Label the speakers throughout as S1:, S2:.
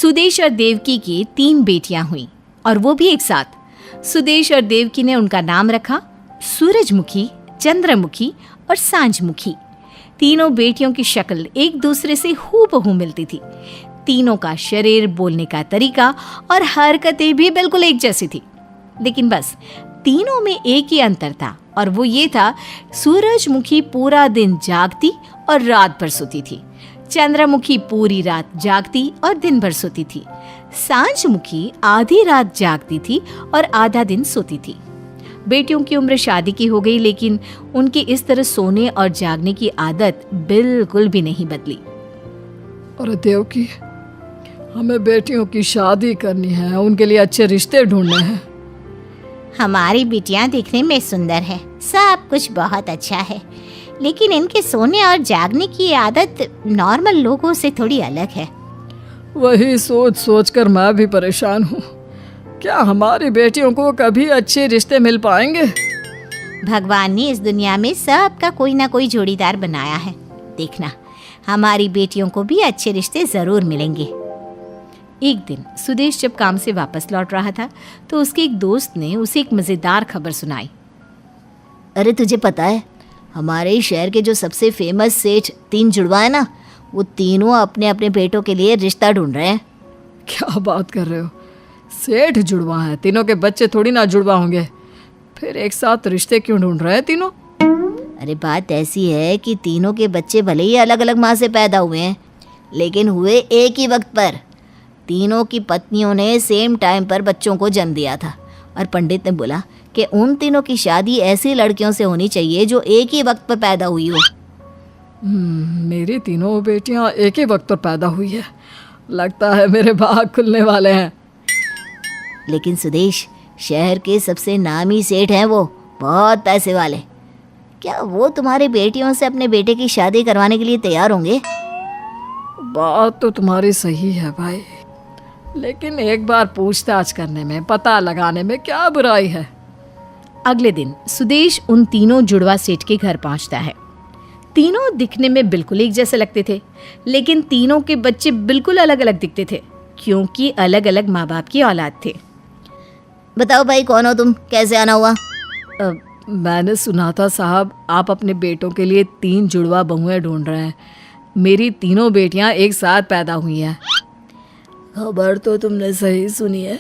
S1: सुदेश और देवकी की 3 बेटियां हुईं और वो भी एक साथ। सुदेश और देवकी ने उनका नाम रखा सूरजमुखी, चंद्रमुखी और सांझमुखी। तीनों बेटियों की शक्ल एक दूसरे से हूबहू मिलती थी। तीनों का शरीर, बोलने का तरीका और हरकतें भी बिल्कुल एक जैसी थी। लेकिन बस तीनों में एक ही अंतर था और वो ये था, सूरजमुखी पूरा दिन जागती और रात भर सोती थी। चंद्रमुखी पूरी रात जागती और दिन भर सोती थी। सांझमुखी आधी रात जागती थी और आधा दिन सोती थी। बेटियों की उम्र शादी की हो गई, लेकिन उनकी इस तरह सोने और जागने की आदत बिल्कुल भी नहीं बदली।
S2: अरे देवकी, हमें बेटियों की शादी करनी है, उनके लिए अच्छे रिश्ते ढूंढने हैं।
S3: हमारी बिटियां दिखने में सुंदर है, सब कुछ बहुत अच्छा है, लेकिन इनके सोने और जागने की आदत नॉर्मल लोगों से थोड़ी अलग है।
S2: वही सोच सोच कर मैं भी परेशान हूँ। क्या हमारी बेटियों को कभी अच्छे रिश्ते मिल पाएंगे?
S3: भगवान ने इस दुनिया में सबका कोई ना कोई जोड़ीदार बनाया है। देखना, हमारी बेटियों को भी अच्छे रिश्ते जरूर मिलेंगे।
S1: एक दिन सुदेश जब काम से वापस लौट रहा था तो उसके एक दोस्त ने उसे एक मजेदार खबर सुनाई।
S4: अरे तुझे पता है, हमारे शहर के जो सबसे फेमस सेठ 3 जुड़वा है ना, वो तीनों अपने अपने बेटों के लिए रिश्ता ढूंढ रहे हैं।
S2: क्या बात कर रहे हो? सेठ जुड़वा हैं? तीनों के बच्चे थोड़ी ना जुड़वा होंगे, फिर एक साथ रिश्ते क्यों ढूंढ रहे हैं तीनों?
S4: अरे बात ऐसी है कि तीनों के बच्चे भले ही अलग अलग माँ से पैदा हुए हैं, लेकिन हुए एक ही वक्त पर। तीनों की पत्नियों ने सेम टाइम पर बच्चों को जन्म दिया था और पंडित ने बोला कि उन तीनों की शादी ऐसी लड़कियों से होनी चाहिए जो एक ही वक्त पर पैदा हुई हो।
S2: मेरी तीनों बेटियां एक ही वक्त पर पैदा हुई है, लगता है मेरे भाग खुलने वाले हैं।
S4: लेकिन सुदेश, शहर के सबसे नामी सेठ हैं वो, बहुत पैसे वाले। क्या वो तुम्हारी बेटियों से अपने बेटे की शादी करवाने के लिए तैयार होंगे?
S2: बात तो तुम्हारी सही है भाई, लेकिन एक बार पूछताछ करने में, पता लगाने में क्या बुराई है?
S1: अगले दिन सुदेश उन तीनों जुड़वा सेठ के घर पहुंचता है। तीनों दिखने में बिल्कुल एक जैसे लगते थे, लेकिन तीनों के बच्चे बिल्कुल अलग अलग दिखते थे, क्योंकि अलग अलग माँ बाप की औलाद थे।
S4: बताओ भाई, कौन हो तुम? कैसे आना हुआ?
S2: मैंने सुना था साहब, आप अपने बेटों के लिए 3 जुड़वा बहुएं ढूंढ रहे हैं। मेरी तीनों बेटियां एक साथ पैदा हुई हैं। खबर तो तुमने सही सुनी है,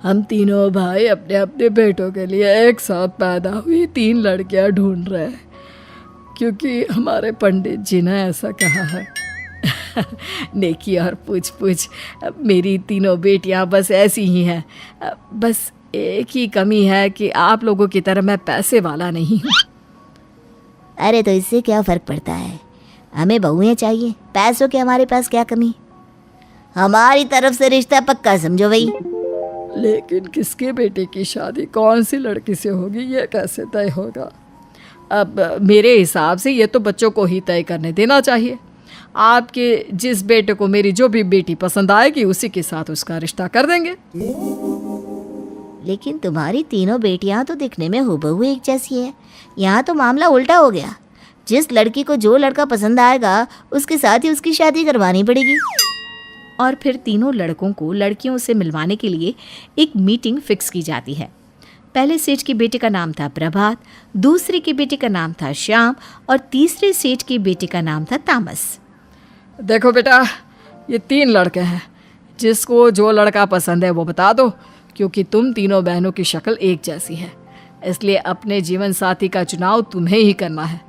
S2: हम तीनों भाई अपने अपने बेटों के लिए एक साथ पैदा हुई 3 लड़कियां ढूंढ रहे हैं, क्योंकि हमारे पंडित जी ने ऐसा कहा है। नेकी और पूछ पूछ, मेरी तीनों बेटियां बस ऐसी ही हैं। बस एक ही कमी है कि आप लोगों की तरह मैं पैसे वाला नहीं हूँ।
S4: अरे तो इससे क्या फ़र्क पड़ता है, हमें बहुएं चाहिए, पैसों की हमारे पास क्या कमी। हमारी तरफ से रिश्ता पक्का समझो भाई।
S2: लेकिन किसके बेटे की शादी कौन सी लड़की से होगी, ये कैसे तय होगा? अब मेरे हिसाब से ये तो बच्चों को ही तय करने देना चाहिए। आपके जिस बेटे को मेरी जो भी बेटी पसंद आएगी, उसी के साथ उसका रिश्ता कर देंगे।
S4: लेकिन तुम्हारी तीनों बेटियां तो दिखने में हूबहू एक जैसी है। यहाँ तो मामला उल्टा हो गया। जिस लड़की को जो लड़का पसंद आएगा, उसके साथ ही उसकी शादी करवानी पड़ेगी।
S1: और फिर तीनों लड़कों को लड़कियों से मिलवाने के लिए एक मीटिंग फिक्स की जाती है। पहले सेठ के बेटे का नाम था प्रभात, दूसरे के बेटे का नाम था श्याम और तीसरे सेठ के बेटे का नाम था तामस।
S2: देखो बेटा, ये 3 लड़के हैं, जिसको जो लड़का पसंद है वो बता दो, क्योंकि तुम तीनों बहनों की शक्ल एक जैसी है, इसलिए अपने जीवन साथी का चुनाव तुम्हें ही करना है,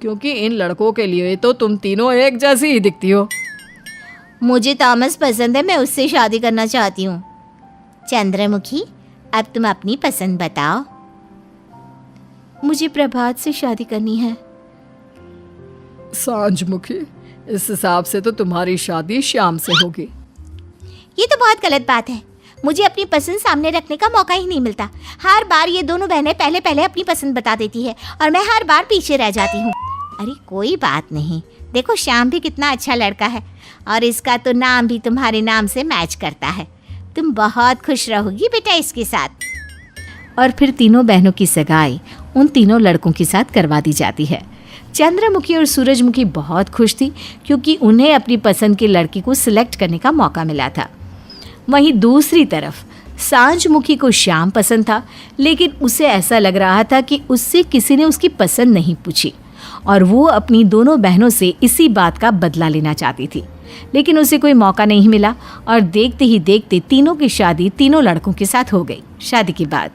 S2: क्योंकि इन लड़कों के लिए तो तुम तीनों एक जैसी ही दिखती हो।
S3: मुझे तामस पसंद है, मैं उससे शादी करना चाहती हूँ। चंद्रमुखी, अब तुम अपनी पसंद बताओ।
S1: मुझे प्रभात से शादी करनी है।
S2: सांझमुखी, इस हिसाब से तो तुम्हारी शादी श्याम से होगी।
S3: ये तो बहुत गलत बात है, मुझे अपनी पसंद सामने रखने का मौका ही नहीं मिलता। हर बार ये दोनों बहनें पहले पहले अपनी पसंद बता देती है और मैं हर बार पीछे रह जाती हूँ। अरे कोई बात नहीं, देखो श्याम भी कितना अच्छा लड़का है और इसका तो नाम भी तुम्हारे नाम से मैच करता है। तुम बहुत खुश रहोगी बेटा इसके साथ।
S1: और फिर तीनों बहनों की सगाई उन तीनों लड़कों के साथ करवा दी जाती है। चंद्रमुखी और सूरजमुखी बहुत खुश थी, क्योंकि उन्हें अपनी पसंद की लड़की को सिलेक्ट करने का मौका मिला था। वहीं दूसरी तरफ सांझमुखी को श्याम पसंद था, लेकिन उसे ऐसा लग रहा था कि उससे किसी ने उसकी पसंद नहीं पूछी और वो अपनी दोनों बहनों से इसी बात का बदला लेना चाहती थी। लेकिन उसे कोई मौका नहीं मिला और देखते ही देखते तीनों की शादी तीनों लड़कों के साथ हो गई। शादी के बाद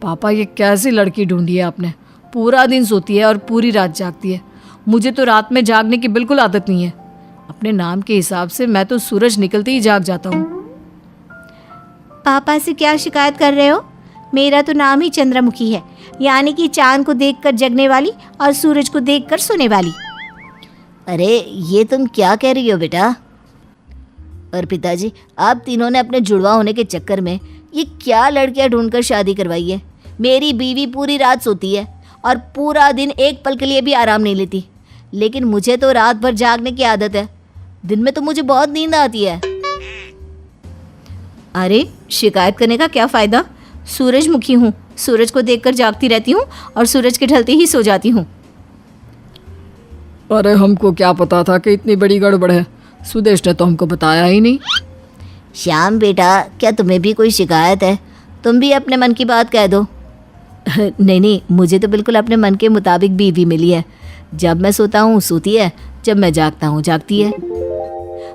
S2: पापा, ये कैसी लड़की ढूंढी है आपने? पूरा दिन सोती है और पूरी रात जागती है। मुझे तो रात में जागने की बिल्कुल आदत नहीं है। अपने नाम के हिसाब से मैं तो सूरज निकलते ही जाग जाता हूँ।
S3: पापा से क्या शिकायत कर रहे हो? मेरा तो नाम ही चंद्रमुखी है, यानी कि चांद को देखकर जगने वाली और सूरज को देखकर सोने वाली।
S4: अरे ये तुम क्या कह रही हो बेटा? और पिताजी, आप तीनों ने अपने जुड़वा होने के चक्कर में ये क्या लड़कियां ढूंढकर शादी करवाई है? मेरी बीवी पूरी रात सोती है और पूरा दिन एक पल के लिए भी आराम नहीं लेती, लेकिन मुझे तो रात भर जागने की आदत है। दिन में तो मुझे बहुत नींद आती है।
S1: अरे शिकायत करने का क्या फ़ायदा? सूरजमुखी हूँ, सूरज को देखकर जागती रहती हूँ और सूरज के ढलते ही सो जाती हूँ।
S2: अरे हमको क्या पता था कि इतनी बड़ी गड़बड़ है। सुदेश ने तो हमको बताया ही नहीं।
S4: श्याम बेटा, क्या तुम्हें भी कोई शिकायत है? तुम भी अपने मन की बात कह दो।
S1: नहीं, मुझे तो बिल्कुल अपने मन के मुताबिक बीवी मिली है। जब मैं सोता हूँ सोती है, जब मैं जागता हूँ जागती है।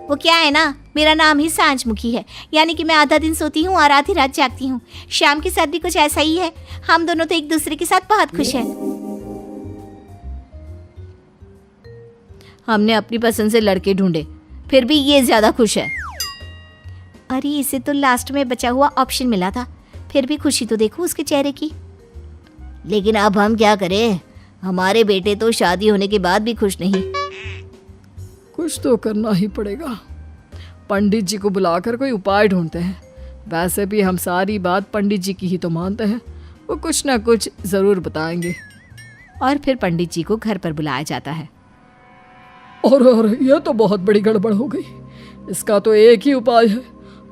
S3: वो क्या है ना, मेरा नाम ही सांझमुखी है, यानी कि मैं आधा दिन सोती हूँ और आधी रात जागती हूँ। शाम के साथ भी कुछ ऐसा ही है। हम दोनों तो एक दूसरे के साथ बहुत खुश हैं।
S1: हमने अपनी पसंद से लड़के ढूंढे, फिर भी ये ज़्यादा खुश है।
S3: अरे इसे तो लास्ट में बचा हुआ ऑप्शन मिला था, फिर भी खुशी तो देखो उसके चेहरे की।
S4: लेकिन अब हम क्या करें? हमारे बेटे तो शादी होने के बाद भी खुश नहीं।
S2: कुछ तो करना ही पड़ेगा। पंडित जी को बुलाकर कोई उपाय ढूंढते हैं। वैसे भी हम सारी बात पंडित जी की ही तो मानते हैं। वो कुछ ना कुछ ज़रूर बताएंगे।
S1: और फिर पंडित जी को घर पर बुलाया जाता है।
S2: और यह तो बहुत बड़ी गड़बड़ हो गई। इसका तो एक ही उपाय है,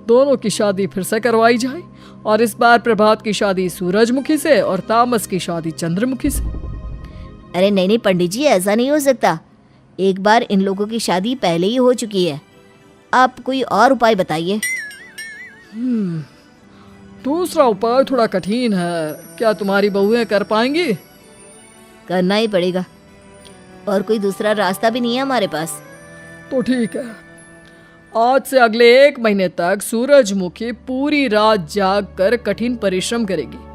S2: दोनों की शादी फिर से करवाई जाए और इस बार प्रभात की शादी सूरजमुखी से और तामस की शादी चंद्रमुखी से।
S4: अरे नहीं पंडित जी, ऐसा नहीं हो सकता। एक बार इन लोगों की शादी पहले ही हो चुकी है। आप कोई और उपाय बताइए।
S2: दूसरा उपाय थोड़ा कठिन है। क्या तुम्हारी बहुएं कर पाएंगी?
S4: करना ही पड़ेगा, और कोई दूसरा रास्ता भी नहीं है हमारे पास।
S2: तो ठीक है, आज से अगले 1 महीने तक सूरजमुखी पूरी रात जाग कर कठिन परिश्रम करेगी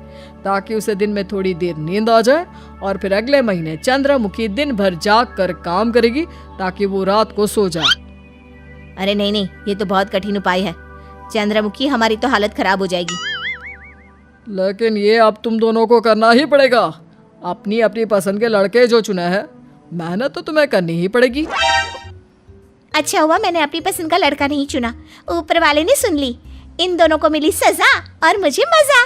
S2: ताकि उसे दिन में थोड़ी देर नींद आ जाए, और फिर अगले महीने चंद्रमुखी दिन भर जाग कर काम करेगी ताकि वो रात को सो जाए।
S3: अरे नहीं, ये तो बहुत कठिन उपाय है चंद्रमुखी, हमारी तो हालत खराब हो जाएगी।
S2: लेकिन ये अब तुम दोनों को करना ही पड़ेगा। अपनी अपनी पसंद के लड़के जो चुने हैं, मेहनत तो तुम्हें करनी ही पड़ेगी।
S3: अच्छा हुआ मैंने अपनी पसंद का लड़का नहीं चुना, ऊपर वाले ने सुन ली। इन दोनों को मिली सजा और मुझे मजा।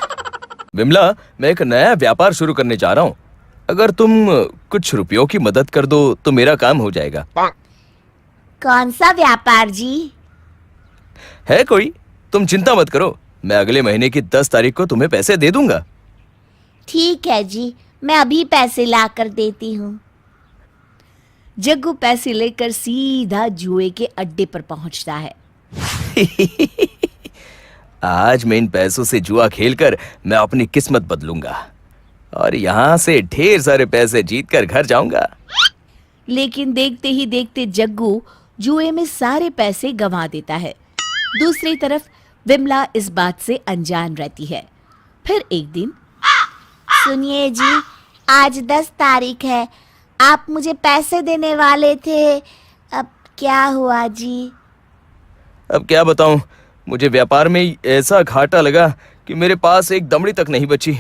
S5: विमला, मैं एक नया व्यापार शुरू करने जा रहा हूँ। अगर तुम कुछ रुपयों की मदद कर दो तो मेरा काम हो जाएगा।
S3: कौन सा व्यापार जी?
S5: है कोई, तुम चिंता मत करो। मैं अगले महीने की 10 तारीख को तुम्हें पैसे दे दूंगा।
S3: ठीक है जी, मैं अभी पैसे ला कर देती हूँ।
S1: जग्गू पैसे लेकर सीधा जुए के अड्डे पर पहुंचता है।
S5: आज मैं इन पैसों से जुआ खेलकर मैं अपनी किस्मत बदलूंगा और यहाँ से ढेर सारे पैसे जीतकर घर जाऊंगा।
S1: लेकिन देखते ही देखते जग्गू जुए में सारे पैसे गंवा देता है। दूसरी तरफ विमला इस बात से अनजान रहती है। फिर एक दिन,
S3: सुनिए जी, आज 10 तारीख है, आप मुझे पैसे देने वाले थे, अब क्या हुआ जी?
S5: अब क्या बताऊं, मुझे व्यापार में ऐसा घाटा लगा कि मेरे पास एक दमड़ी तक नहीं बची।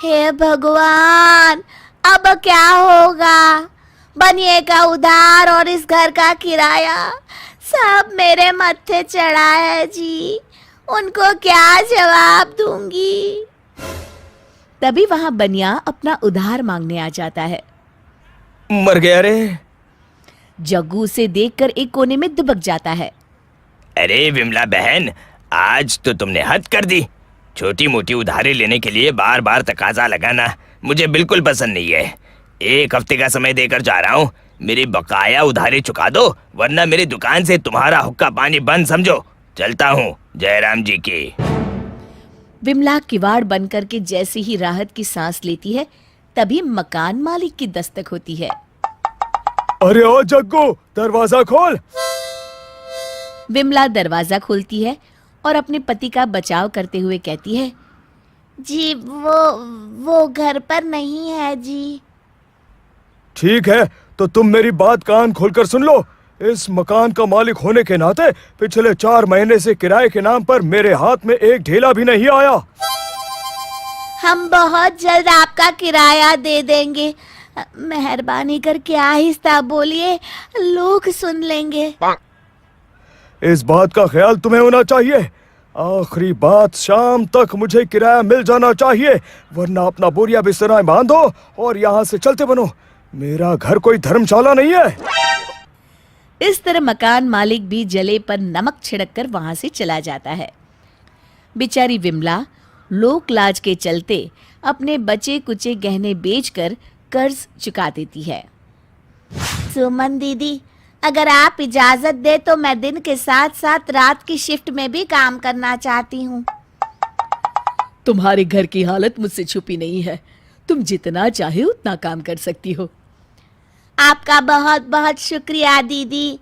S3: हे भगवान, अब क्या होगा? बनिए का उधार और इस घर का किराया सब मेरे मत्थे चढ़ा है जी, उनको क्या जवाब दूंगी?
S1: तभी वहां बनिया अपना उधार मांगने आ जाता है।
S5: मर गया रे।
S1: जग्गू उसे देखकर एक कोने में दुबक जाता है।
S5: अरे विमला बहन, आज तो तुमने हद कर दी। छोटी मोटी उधारी लेने के लिए बार बार तकाजा लगाना मुझे बिल्कुल पसंद नहीं है। 1 हफ्ते का समय देकर जा रहा हूँ, मेरी बकाया उधारी चुका दो, वरना मेरी दुकान से तुम्हारा हुक्का पानी बंद समझो। चलता हूँ जयराम जी की।
S1: विमला किवाड़ बंद करके जैसे ही राहत की सांस लेती है, तभी मकान मालिक की दस्तक होती है।
S6: अरे ओ जग्गू, दरवाजा खोल।
S1: विमला दरवाजा खोलती है और अपने पति का बचाव करते हुए कहती है,
S3: जी वो घर पर नहीं है जी।
S6: ठीक है, तो तुम मेरी बात कान खोलकर सुन लो। इस मकान का मालिक होने के नाते पिछले 4 महीने से किराए के नाम पर मेरे हाथ में एक ढेला भी नहीं आया।
S3: हम बहुत जल्द आपका किराया दे देंगे। मेहरबानी करके आहिस्ता बोलिए, लोग सुन लेंगे।
S6: इस बात का ख्याल तुम्हें होना चाहिए। आखिरी बात, शाम तक मुझे किराया मिल जाना चाहिए, वरना अपना बोरिया बिस्तरा बांधो और यहाँ से चलते बनो। मेरा घर कोई धर्मशाला नहीं है।
S1: इस तरह मकान मालिक भी जले पर नमक छिड़क कर वहां से चला जाता है। बेचारी विमला लोक लाज के चलते अपने बचे कुचे गहने बेचकर कर्ज चुका देती है।
S3: सुमन दीदी, अगर आप इजाजत दे तो मैं दिन के साथ साथ रात की शिफ्ट में भी काम करना चाहती हूँ।
S2: तुम्हारे घर की हालत मुझसे छुपी नहीं है, तुम जितना चाहे उतना काम कर सकती हो।
S3: आपका बहुत बहुत शुक्रिया दीदी।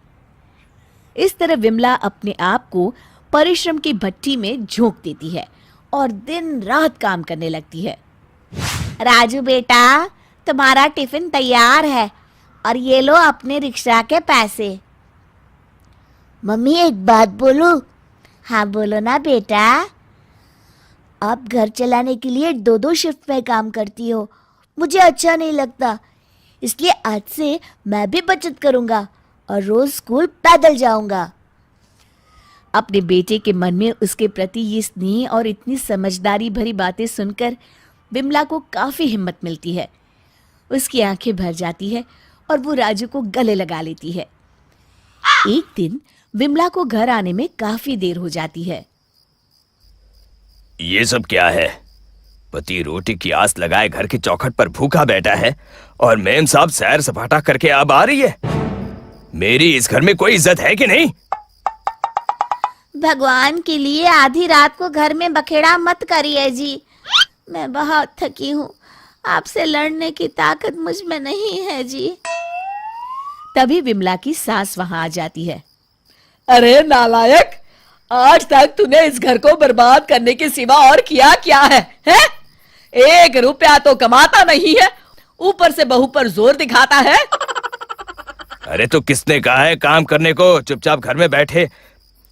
S1: इस तरह विमला अपने आप को परिश्रम की भट्टी में झोंक देती है और दिन रात काम करने लगती है।
S3: राजू बेटा, तुम्हारा टिफिन तैयार है और ये लो अपने रिक्शा के पैसे। मम्मी एक बात बोलूं? हाँ बोलो ना बेटा। आप घर चलाने के लिए 2-2 शिफ्ट में काम करती हो, मुझे अच्छा नहीं लगता। इसलिए आज से मैं भी बचत करूंगा और रोज स्कूल पैदल जाऊंगा।
S1: अपने बेटे के मन में उसके प्रति ये स्नेह और इतनी समझदारी भरी बातें सुनकर विमला को काफी हिम्मत मिलती है। उसकी आंखें भर जाती है और वो राजू को गले लगा लेती है। एक दिन विमला को घर आने में काफी देर हो जाती है।
S5: ये सब क्या है? पति रोटी की आस लगाए घर की चौखट पर भूखा बैठा है और मेम साहब सैर सपाटा करके अब आ रही है। मेरी इस घर में कोई इज्जत है कि नहीं?
S3: भगवान के लिए आधी रात को घर में बखेड़ा मत करिए जी। मैं बहुत थकी हूँ, आपसे लड़ने की ताकत मुझ में नहीं है जी।
S1: तभी विमला की सास वहां आ जाती है।
S2: अरे नालायक, आज तक तूने इस घर को बर्बाद करने के सिवा और किया क्या है, हैं? 1 रुपया तो कमाता नहीं है, ऊपर से बहू पर जोर दिखाता है।
S5: अरे तो किसने कहा है काम करने को? चुपचाप घर में बैठे।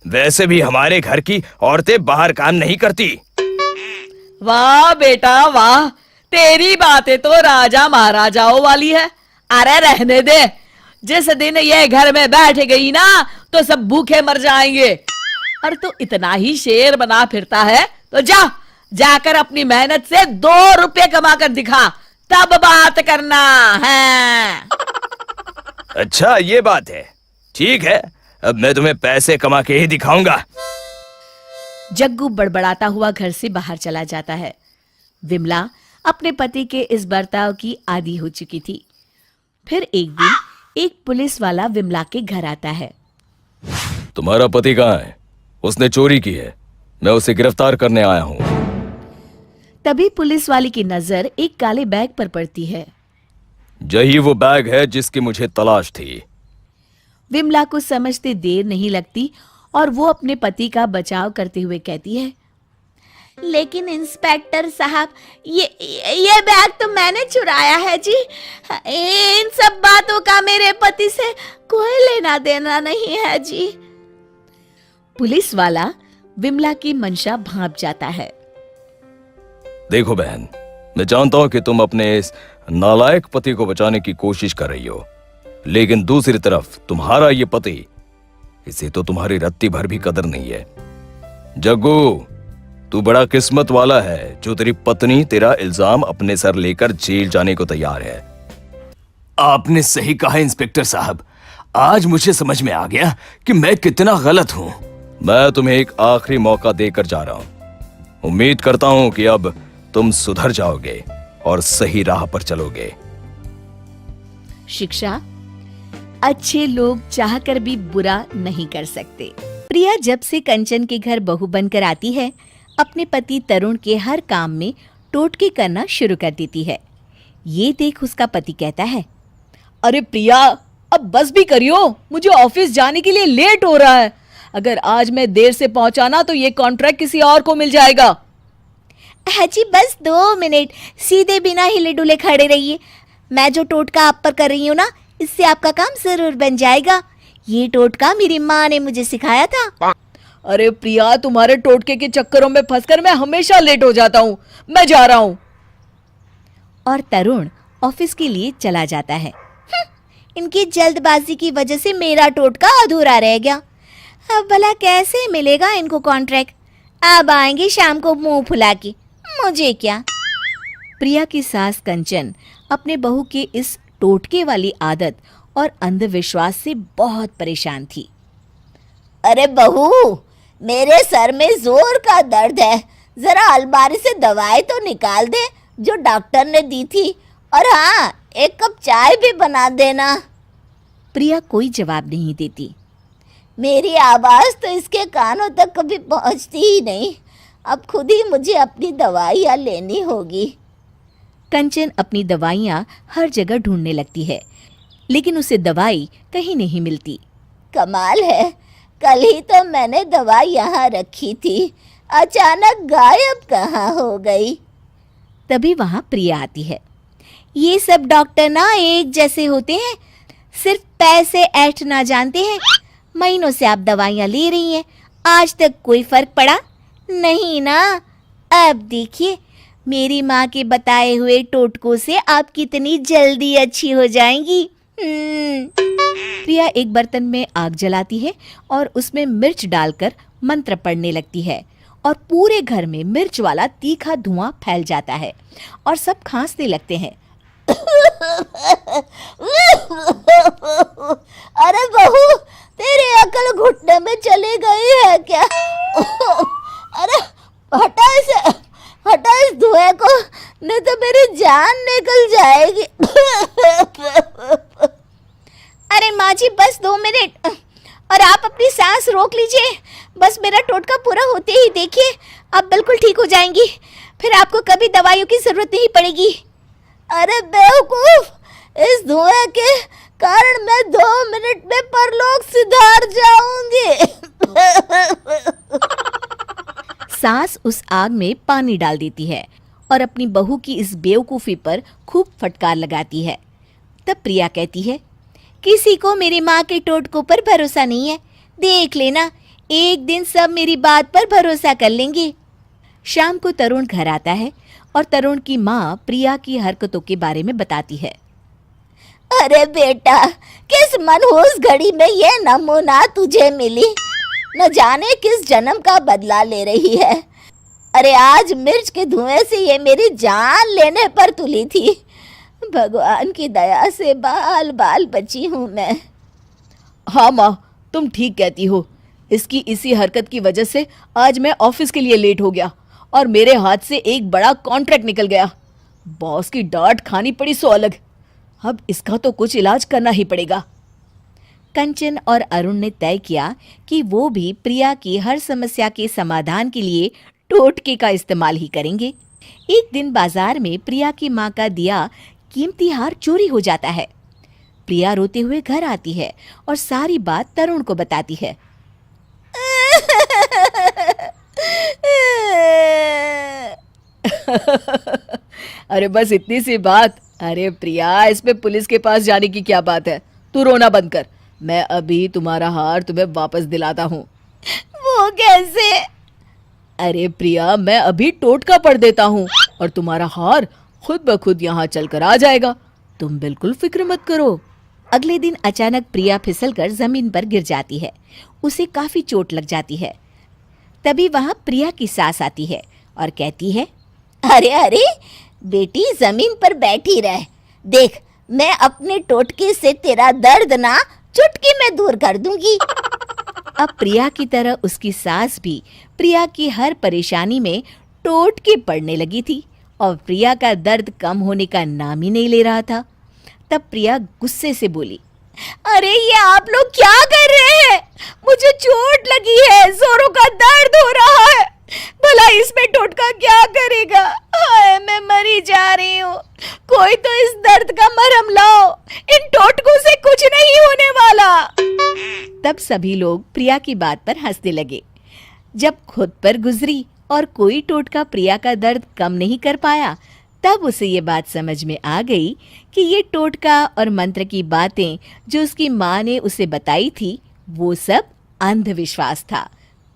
S5: वैसे भी हमारे घर की औरतें बाहर काम नहीं करती।
S2: वाह बेटा वाह, तेरी बातें तो राजा महाराजाओं वाली है। अरे रहने दे, जिस दिन ये घर में बैठ गई ना तो सब भूखे मर जाएंगे। और तू इतना ही शेर बना फिरता है तो जाकर अपनी मेहनत से 2 रुपए कमा कर दिखा, तब बात करना है।
S5: अच्छा ये बात है, ठीक है, अब मैं तुम्हें पैसे कमा के ही दिखाऊंगा।
S1: जग्गू बड़बड़ाता हुआ घर से बाहर चला जाता है। विमला अपने पति के इस बर्ताव की आदी हो चुकी थी। फिर एक दिन एक पुलिस वाला विमला के घर आता है।
S6: तुम्हारा पति कहाँ है? उसने चोरी की है, मैं उसे गिरफ्तार करने आया हूँ।
S1: तभी पुलिस वाले की नजर एक काले बैग पर पड़ती है।
S6: यही वो बैग है जिसकी मुझे तलाश थी।
S1: विमला को समझते देर नहीं लगती और वो अपने पति का बचाव करते हुए कहती है,
S3: लेकिन इंस्पेक्टर साहब, ये बैग तो मैंने चुराया है जी। इन सब बातों का मेरे पति से कोई लेना देना नहीं है जी।
S1: पुलिस वाला विमला की मंशा भांप जाता है।
S6: देखो बहन, मैं जानता हूं कि तुम अपने इस नालायक पति को बचाने की कोशिश कर रही हो, लेकिन दूसरी तरफ तुम्हारा ये पति, इसे तो तुम्हारी रत्ती भर भी कदर नहीं है। जग्गू, तू बड़ा किस्मत वाला है जो तेरी पत्नी तेरा इल्जाम अपने सर लेकर जेल जाने को तैयार है।
S5: आपने सही कहा इंस्पेक्टर साहब, आज मुझे समझ में आ गया कि मैं कितना गलत हूँ।
S6: मैं तुम्हें एक आखिरी मौका देकर जा रहा हूं। उम्मीद करता हूं कि अब तुम सुधर जाओगे और सही राह पर चलोगे।
S1: शिक्षा, अच्छे लोग चाहकर भी बुरा नहीं कर सकते। प्रिया जब से कंचन के घर बहू बनकर आती है, अपने पति तरुण के हर काम में टोटके करना शुरू कर देती है। ये देख उसका पति कहता है,
S2: अरे प्रिया, अब बस भी करियो, मुझे ऑफिस जाने के लिए लेट हो रहा है। अगर आज मैं देर से पहुंचा ना तो ये कॉन्ट्रैक्ट किसी और को मिल जाएगा।
S3: हाजी बस 2 मिनट, सीधे बिना हिले डुले खड़े रहिए। मैं जो टोटका आप पर कर रही हूँ ना, इससे आपका काम जरूर बन जाएगा। ये टोटका मेरी माँ ने मुझे सिखाया था।
S2: अरे प्रिया, तुम्हारे टोटके के चक्करों में फंसकर मैं हमेशा लेट हो जाता हूँ। मैं जा रहा हूँ।
S1: और तरुण ऑफिस के लिए चला जाता है।
S3: इनकी जल्दबाजी की वजह से मेरा टोटका अधूरा रह गया। अब भला कैसे मिलेगा इनको कॉन्ट्रैक्ट? अब आएंगे शाम को मुंह फुला के, मुझे क्या।
S1: प्रिया की सास कंचन अपने बहू के इस टोटके वाली आदत और अंधविश्वास से बहुत परेशान थी।
S4: अरे बहू, मेरे सर में जोर का दर्द है, जरा अलमारी से दवाई तो निकाल दे जो डॉक्टर ने दी थी, और हाँ, 1 कप चाय भी बना देना।
S1: प्रिया कोई जवाब नहीं देती।
S4: मेरी आवाज तो इसके कानों तक कभी पहुंचती ही नहीं। अब खुद ही मुझे अपनी दवाइयाँ लेनी होगी।
S1: कंचन अपनी दवाइयाँ हर जगह ढूंढने लगती है, लेकिन उसे दवाई कहीं नहीं मिलती।
S4: कमाल है, कल ही तो मैंने दवाई यहाँ रखी थी, अचानक गायब कहाँ हो गई।
S1: तभी वहां प्रिया आती है।
S3: ये सब डॉक्टर ना एक जैसे होते हैं, सिर्फ पैसे ऐंठना जानते हैं। महीनों से आप दवाइयाँ ले रही हैं, आज तक कोई फर्क पड़ा नहीं ना। अब देखिए, मेरी माँ के बताए हुए टोटकों से आप कितनी जल्दी अच्छी हो जाएंगी।
S1: प्रिया एक बर्तन में आग जलाती है और उसमें मिर्च डालकर मंत्र पढ़ने लगती है, और पूरे घर में मिर्च वाला तीखा धुआं फैल जाता है और सब खांसने लगते हैं।
S4: अरे बहू, तेरी अकल घुटने में चली गई है क्या? अरे हटा इस धुएं को, नहीं तो मेरी जान निकल जाएगी।
S3: अरे माँ जी बस 2 मिनट, और आप अपनी सांस रोक लीजिए। बस मेरा टोटका पूरा होते ही देखिए, आप बिल्कुल ठीक हो जाएंगी। फिर आपको कभी दवाइयों की जरूरत नहीं पड़ेगी।
S4: अरे बेवकूफ, इस धुएं के कारण मैं 2 मिनट में परलोक सिधार जाऊंगी।
S1: सास उस आग में पानी डाल देती है और अपनी बहू की इस बेवकूफी पर खूब फटकार लगाती है। तब प्रिया कहती है,
S3: किसी को मेरी माँ के टोटकों पर भरोसा नहीं है। देख लेना, एक दिन सब मेरी बात पर भरोसा कर लेंगे।
S1: शाम को तरुण घर आता है और तरुण की माँ प्रिया की हरकतों के बारे में बताती है।
S4: अरे बेटा, किस मनहूस घड़ी में ये नमूना तुझे मिली, न जाने किस जन्म का बदला ले रही है। अरे आज मिर्च के धुएं से ये मेरी जान लेने पर तुली थी। भगवान की दया से बाल बाल बची हूँ मैं।
S2: हाँ माँ, तुम ठीक कहती हो। इसकी इसी हरकत की वजह से आज मैं ऑफिस के लिए लेट हो गया और मेरे हाथ से एक बड़ा कॉन्ट्रैक्ट निकल गया। बॉस की डांट खानी पड़ी सो अलग। अब इसका तो कुछ इलाज करना ही पड़ेगा।
S1: कंचन और अरुण ने तय किया कि वो भी प्रिया की हर समस्या के समाधान के लिए टोटके का इस्तेमाल ही करेंगे। एक दिन बाजार में प्रिया की माँ का दिया कीमती हार चोरी हो जाता है। प्रिया रोते हुए घर आती है और सारी बात तरुण को बताती है।
S2: अरे बस इतनी सी बात। अरे प्रिया, इसमें पुलिस के पास जाने की क्या बात है? तू रोना बंद कर, मैं अभी तुम्हारा हार तुम्हें वापस दिलाता हूँ।
S3: वो कैसे?
S2: अरे प्रिया, मैं अभी टोटका पढ़ देता हूँ और तुम्हारा हार खुद ब खुद यहाँ चलकर आ जाएगा। तुम बिल्कुल फिक्र मत करो।
S1: अगले दिन अचानक प्रिया फिसलकर जमीन पर गिर जाती है। उसे काफी चोट लग जाती है। तभी वहां प्रिया की सास आती है और कहती है,
S4: अरे अरे बेटी, जमीन पर बैठी रह। देख, मैं अपने टोटके से तेरा दर्द ना चुटकी में दूर कर दूंगी।
S1: अब प्रिया की तरह उसकी सास भी प्रिया की हर परेशानी में टोटके पड़ने लगी थी और प्रिया का दर्द कम होने का नाम ही नहीं ले रहा था। तब प्रिया गुस्से से बोली, अरे ये आप लोग क्या कर रहे हैं? मुझे चोट लगी है, जोरों का दर्द हो रहा है। भला इसमें टोटका क्या करेगा? हाय, मैं मरी जा रही हूँ। कोई तो इस दर्द का मरहम लाओ, इन टोटकों से कुछ नहीं होने वाला। तब सभी लोग प्रिया की बात पर हंसने लगे। जब खुद पर गुजरी और कोई टोटका प्रिया का दर्द कम नहीं कर पाया, तब उसे ये बात समझ में आ गई कि ये टोटका और मंत्र की बातें जो उसकी माँ ने उसे बताई थी, वो सब अंधविश्वास था।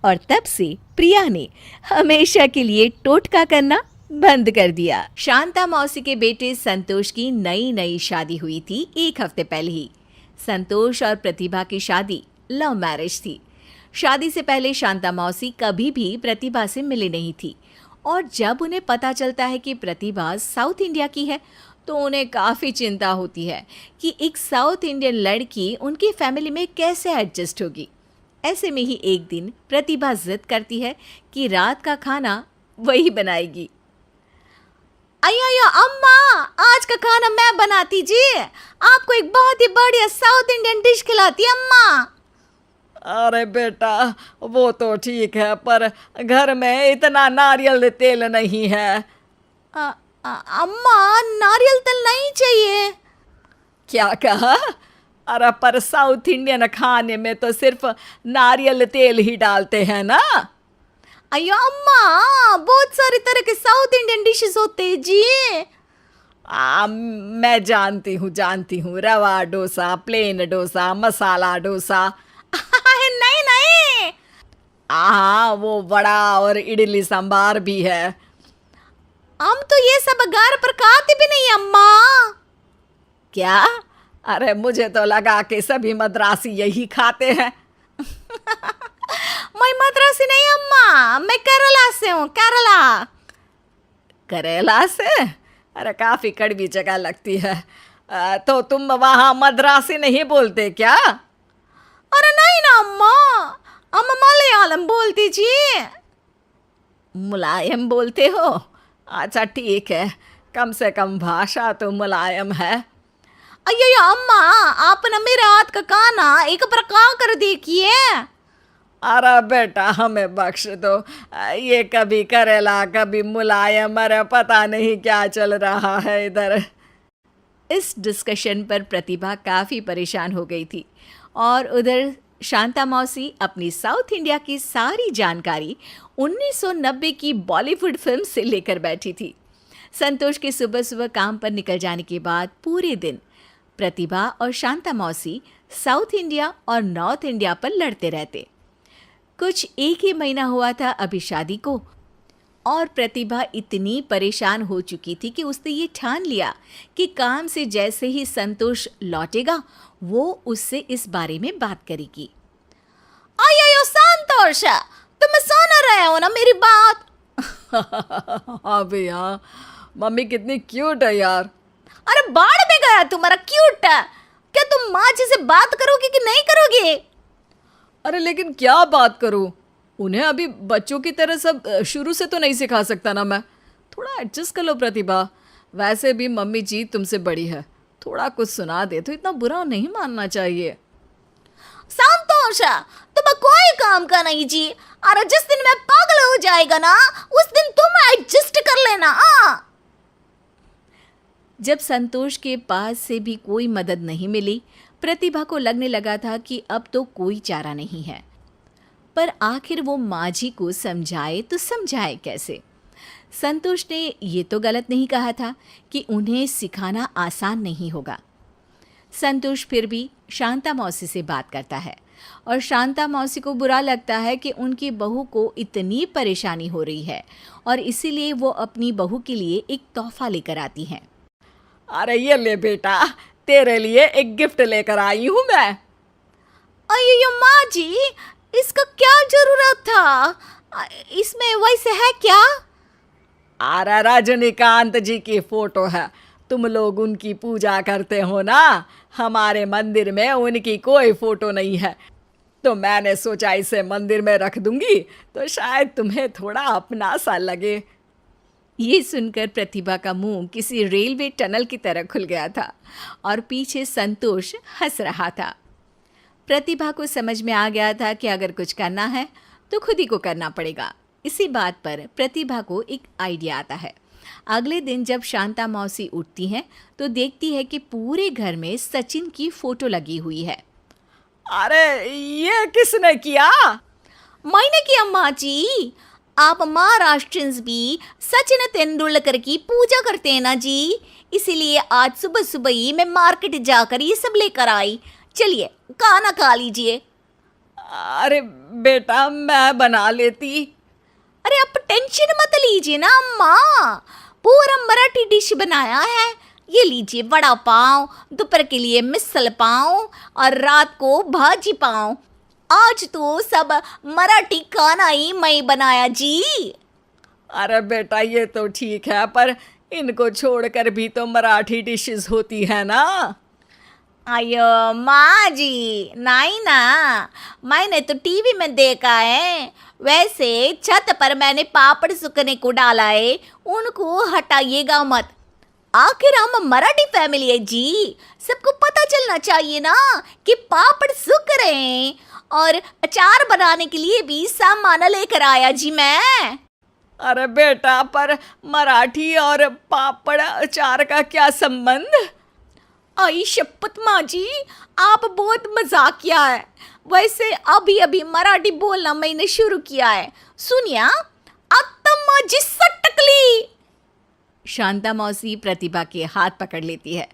S1: और तब से प्रिया ने हमेशा के लिए टोटका करना बंद कर दिया। शांता मौसी के बेटे संतोष की नई शादी हुई थी 1 हफ्ते पहले ही। संतोष और प्रतिभा की शादी लव मैरिज थी। शादी से पहले शांता मौसी कभी भी प्रतिभा से मिली नहीं थी, और जब उन्हें पता चलता है कि प्रतिभा साउथ इंडिया की है, तो उन्हें काफ़ी चिंता होती है कि एक साउथ इंडियन लड़की उनकी फैमिली में कैसे एडजस्ट होगी। ऐसे में ही एक दिन प्रतिभा जिद करती है कि रात का खाना वही बनाएगी।
S3: अयो अम्मा, आज का खाना मैं बनाती जी। आपको एक बहुत ही बढ़िया साउथ इंडियन डिश खिलाती अम्मा।
S2: अरे बेटा, वो तो ठीक है, पर घर में इतना नारियल तेल नहीं है।
S3: अम्मा, नारियल तेल नहीं चाहिए।
S2: क्या कहा? अरे पर साउथ इंडियन खाने में तो सिर्फ नारियल तेल ही डालते हैं ना।
S3: अयो अम्मा, बहुत सारे तरह के साउथ इंडियन डिशेस होते हैं जी।
S2: मैं जानती हूँ, रवा डोसा, प्लेन डोसा, मसाला डोसा।
S3: नहीं नहीं,
S2: हाँ, वो वड़ा और इडली सांबार भी है।
S3: हम तो ये सब घर पर खाते भी नहीं अम्मा।
S2: क्या? अरे मुझे तो लगा कि सभी मद्रासी यही खाते हैं।
S3: मैं मद्रासी नहीं अम्मा, मैं केरला से हूँ, केरला।
S2: करेला से? अरे काफी कड़वी जगह लगती है। तो तुम वहाँ मद्रासी नहीं बोलते क्या?
S3: अरे नहीं ना अम्मा, हम मलयालम बोलती जी।
S2: मुलायम बोलते हो? अच्छा ठीक है, कम से कम भाषा तो मुलायम है।
S3: अयो अम्मा, आप ना मेरे हाथ का खाना एक प्रकार कर देखिए।
S2: अरे बेटा, हमें बख्श दो, ये कभी करेला कभी मुलायम, अरे पता नहीं क्या चल रहा है इधर।
S1: इस डिस्कशन पर प्रतिभा काफ़ी परेशान हो गई थी, और उधर शांता मौसी अपनी साउथ इंडिया की सारी जानकारी 1990 की बॉलीवुड फिल्म से लेकर बैठी थी। संतोष के सुबह सुबह काम पर निकल जाने के बाद पूरे दिन प्रतिभा और शांता मौसी साउथ इंडिया और नॉर्थ इंडिया पर लड़ते रहते। कुछ 1 ही महीना हुआ था अभी शादी को, और प्रतिभा इतनी परेशान हो चुकी थी कि उसने ये ठान लिया कि काम से जैसे ही संतोष लौटेगा, वो उससे इस बारे में बात करेगी।
S3: अयो संतोष, तुम सुन रहे हो ना मेरी बात?
S2: हाँ भैया, मम्मी कितनी क्यूट है यार।
S3: अरे बाढ़ में गया तुम्हारा क्यूट। क्या तुम माँ जी से बात करोगे कि नहीं करोगे?
S2: अरे लेकिन क्या बात करूं? उन्हें अभी बच्चों की तरह सब शुरू से तो नहीं सिखा सकता ना मैं। थोड़ा एडजस्ट कर लो प्रतिभा। वैसे भी मम्मी जी तुमसे बड़ी है, थोड़ा कुछ सुना दे तो इतना बुरा नहीं मानना चाहिए।
S3: संतोष, तुम कोई काम का नहीं जी। अरे जिस दिन मैं पागल हो जाएगा ना, उस दिन तुम एडजस्ट कर लेना।
S1: जब संतोष के पास से भी कोई मदद नहीं मिली, प्रतिभा को लगने लगा था कि अब तो कोई चारा नहीं है। पर आखिर वो माँ जी को समझाए तो समझाए कैसे? संतोष ने ये तो गलत नहीं कहा था कि उन्हें सिखाना आसान नहीं होगा। संतोष फिर भी शांता मौसी से बात करता है, और शांता मौसी को बुरा लगता है कि उनकी बहू को इतनी परेशानी हो रही है, और इसीलिए वो अपनी बहू के लिए एक तोहफा लेकर आती हैं।
S2: अरे ये ले बेटा, तेरे लिए एक गिफ्ट लेकर आई हूँ मैं।
S3: अयो माँ जी, इसका क्या जरूरत था? इसमें वैसे है क्या?
S2: अरे रजनीकांत जी की फोटो है, तुम लोग उनकी पूजा करते हो ना। हमारे मंदिर में उनकी कोई फोटो नहीं है, तो मैंने सोचा इसे मंदिर में रख दूंगी तो शायद तुम्हें थोड़ा अपना सा लगे।
S1: ये सुनकर प्रतिभा का मुंह किसी रेलवे टनल की तरह खुल गया था और पीछे संतोष हंस रहा था। प्रतिभा को समझ में आ गया था कि अगर कुछ करना है तो खुद ही को करना पड़ेगा। इसी बात पर प्रतिभा को एक आइडिया आता है। अगले दिन जब शांता मौसी उठती हैं तो देखती है कि पूरे घर में सचिन की फोटो लगी हुई है।
S2: अरे ये किसने किया?
S3: मैंने किया माँ जी। आप महाराष्ट्रियंस भी सचिन तेंदुलकर की पूजा करते हैं ना जी, इसीलिए आज सुबह सुबह ही मैं मार्केट जाकर ये सब लेकर आई। चलिए खाना खा लीजिए।
S2: अरे बेटा मैं बना लेती।
S3: अरे आप टेंशन मत लीजिए ना अम्मा, पूरा मराठी डिश बनाया है। ये लीजिए वड़ा पाव, दोपहर के लिए मिसल पाव और रात को भाजी पाव। आज तो सब मराठी खाना ही मैं बनाया जी।
S2: अरे बेटा ये तो ठीक है, पर इनको छोड़कर भी तो मराठी डिशेस होती है ना।
S3: अयो माँ जी, नहीं ना, मैंने तो टीवी में देखा है। वैसे छत पर मैंने पापड़ सुखने को डाला है, उनको हटाइएगा मत। आखिर हम मराठी फैमिली है जी, सबको पता चलना चाहिए ना कि पापड़ सूख रहे हैं। और अचार बनाने के लिए भी सामान लेकर आया जी मैं।
S2: अरे बेटा पर मराठी और पापड़ अचार का क्या संबंध?
S3: आई शपथ माँ जी, आप बहुत मजाकिया है। वैसे अभी अभी मराठी बोलना मैंने शुरू किया है। सुनिया, आता माझी सटकली।
S1: शांता मौसी प्रतिभा के हाथ पकड़ लेती है।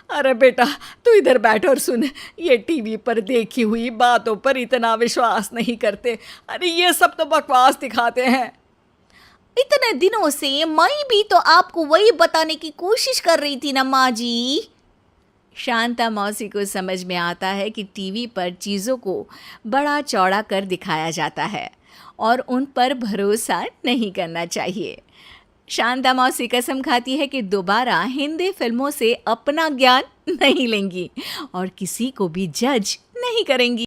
S2: अरे बेटा तू इधर बैठ और सुन, ये टीवी पर देखी हुई बातों पर इतना विश्वास नहीं करते। अरे ये सब तो बकवास दिखाते हैं।
S3: इतने दिनों से मैं भी तो आपको वही बताने की कोशिश कर रही थी ना माँ जी।
S1: शांता मौसी को समझ में आता है कि टीवी पर चीज़ों को बड़ा चौड़ा कर दिखाया जाता है और उन पर भरोसा नहीं करना चाहिए। शांता मौसी कसम खाती है कि दोबारा हिंदी फिल्मों से अपना ज्ञान नहीं लेंगी और किसी को भी जज नहीं करेंगी।